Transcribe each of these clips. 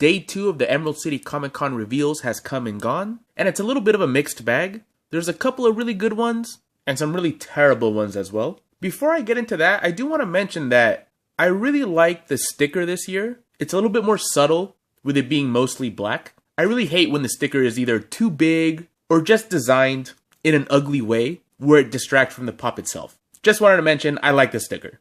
Day 2 of the Emerald City Comic Con reveals has come and gone, and it's a little bit of a mixed bag. There's a couple of really good ones, and some really terrible ones as well. Before I get into that, I do want to mention that I really like the sticker this year. It's a little bit more subtle, with it being mostly black. I really hate when the sticker is either too big, or just designed in an ugly way, where it distracts from the pop itself. Just wanted to mention, I like the sticker.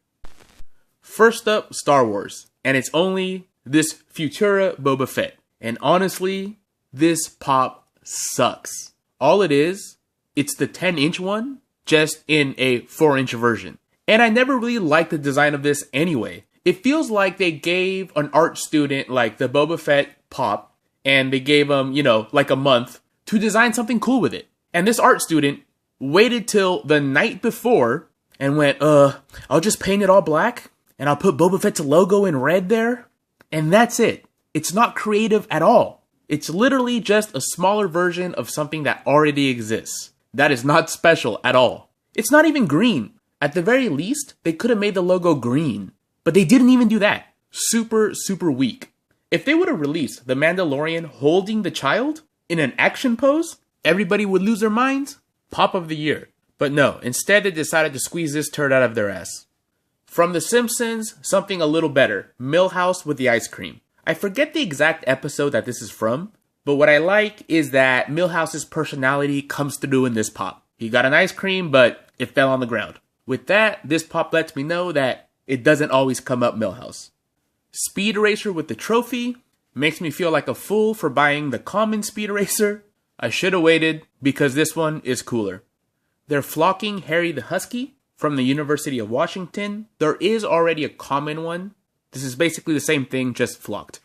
First up, Star Wars, and it's only this Futura Boba Fett. And honestly, this pop sucks. All it is, it's the 10-inch one, just in a 4-inch version. And I never really liked the design of this anyway. It feels like they gave an art student like the Boba Fett pop, and they gave him, like a month to design something cool with it. And this art student waited till the night before and went, I'll just paint it all black, and I'll put Boba Fett's logo in red there, and that's it. It's not creative at all. It's literally just a smaller version of something that already exists. That is not special at all. It's not even green. At the very least, they could have made the logo green, but they didn't even do that. Super, super weak. If they would have released the Mandalorian holding the child in an action pose, everybody would lose their minds. Pop of the year. But no, instead they decided to squeeze this turd out of their ass. From The Simpsons, something a little better. Milhouse with the ice cream. I forget the exact episode that this is from, but what I like is that Milhouse's personality comes through in this pop. He got an ice cream, but it fell on the ground. With that, this pop lets me know that it doesn't always come up Milhouse. Speed Racer with the trophy makes me feel like a fool for buying the common Speed Racer. I should have waited because this one is cooler. They're flocking Harry the Husky from the University of Washington. There is already a common one. This is basically the same thing, just flocked.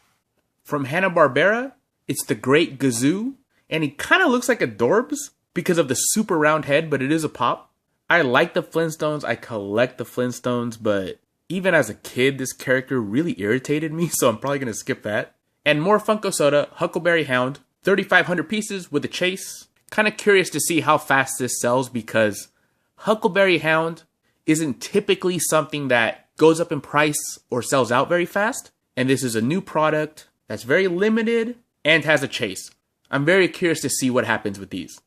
From Hanna-Barbera, it's the Great Gazoo, and he kind of looks like a Dorbs because of the super round head, but it is a pop. I like the Flintstones, I collect the Flintstones, but even as a kid, this character really irritated me, so I'm probably going to skip that. And more Funko Soda, Huckleberry Hound, 3,500 pieces with a chase. Kind of curious to see how fast this sells because Huckleberry Hound isn't typically something that goes up in price or sells out very fast. And this is a new product that's very limited and has a chase. I'm very curious to see what happens with these.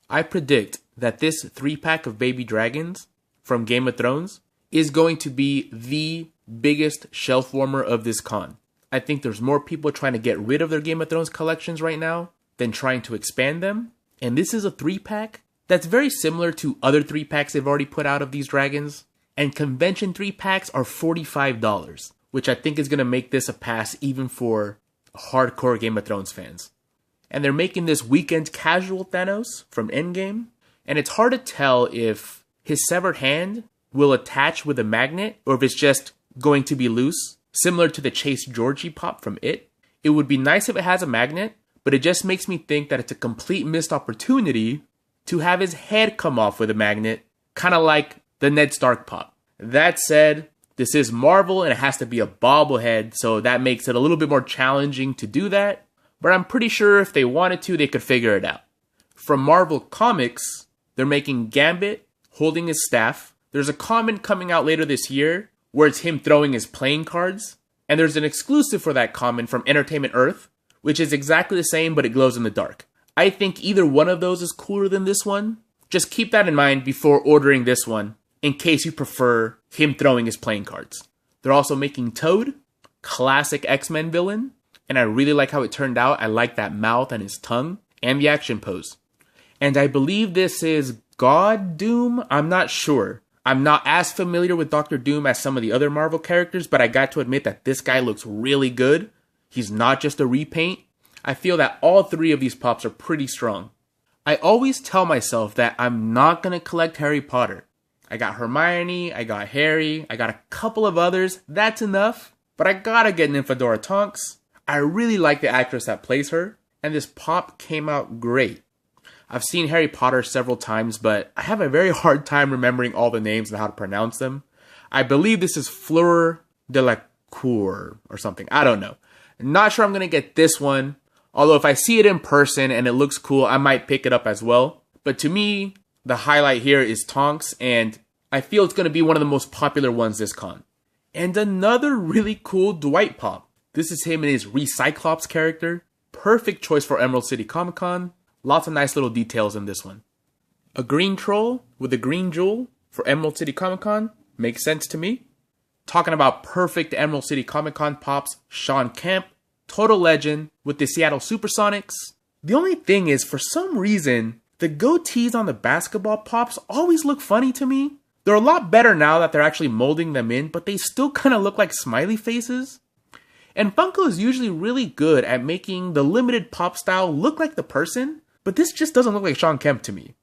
I predict that this 3-pack of baby dragons from Game of Thrones is going to be the biggest shelf warmer of this con. I think there's more people trying to get rid of their Game of Thrones collections right now than trying to expand them. And this is a 3-pack that's very similar to other 3-packs they've already put out of these dragons. And convention 3-packs are $45, which I think is going to make this a pass even for hardcore Game of Thrones fans. And they're making this weekend casual Thanos from Endgame. And it's hard to tell if his severed hand will attach with a magnet or if it's just going to be loose, similar to the Chase Georgie pop from It. It would be nice if it has a magnet, but it just makes me think that it's a complete missed opportunity to have his head come off with a magnet, kind of like the Ned Stark pop. That said, this is Marvel and it has to be a bobblehead, so that makes it a little bit more challenging to do that, but I'm pretty sure if they wanted to, they could figure it out. From Marvel Comics, they're making Gambit holding his staff. There's a comic coming out later this year where it's him throwing his playing cards, and there's an exclusive for that comic from Entertainment Earth, which is exactly the same, but it glows in the dark. I think either one of those is cooler than this one. Just keep that in mind before ordering this one, in case you prefer him throwing his playing cards. They're also making Toad, classic X-Men villain, and I really like how it turned out. I like that mouth and his tongue, and the action pose. And I believe this is God Doom? I'm not sure. I'm not as familiar with Doctor Doom as some of the other Marvel characters, but I got to admit that this guy looks really good. He's not just a repaint. I feel that all 3 of these pops are pretty strong. I always tell myself that I'm not going to collect Harry Potter. I got Hermione, I got Harry, I got a couple of others. That's enough. But I gotta get Nymphadora Tonks. I really like the actress that plays her, and this pop came out great. I've seen Harry Potter several times, but I have a very hard time remembering all the names and how to pronounce them. I believe this is Fleur de la Cour or something. I don't know. Not sure I'm going to get this one. Although if I see it in person and it looks cool, I might pick it up as well. But to me, the highlight here is Tonks, and I feel it's going to be one of the most popular ones this con. And another really cool Dwight Pop. This is him in his Recyclops character. Perfect choice for Emerald City Comic Con. Lots of nice little details in this one. A green troll with a green jewel for Emerald City Comic Con makes sense to me. Talking about perfect Emerald City Comic Con pops, Shawn Kemp, total legend with the Seattle Supersonics. The only thing is, for some reason, the goatees on the basketball pops always look funny to me. They're a lot better now that they're actually molding them in, but they still kind of look like smiley faces. And Funko is usually really good at making the limited pop style look like the person, but this just doesn't look like Shawn Kemp to me.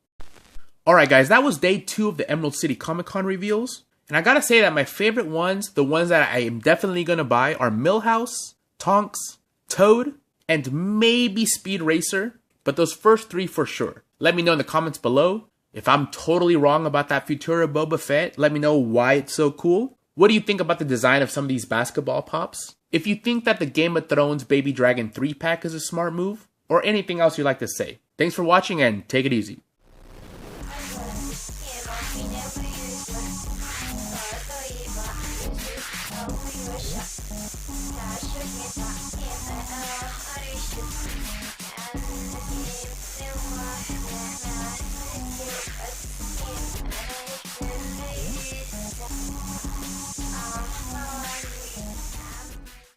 Alright guys, that was day 2 of the Emerald City Comic Con reveals. And I gotta say that my favorite ones, the ones that I am definitely gonna buy, are Millhouse, Tonks, Toad, and maybe Speed Racer. But those first 3 for sure. Let me know in the comments below. If I'm totally wrong about that Futura Boba Fett, let me know why it's so cool. What do you think about the design of some of these basketball pops? If you think that the Game of Thrones Baby Dragon 3-pack is a smart move, or anything else you'd like to say. Thanks for watching and take it easy.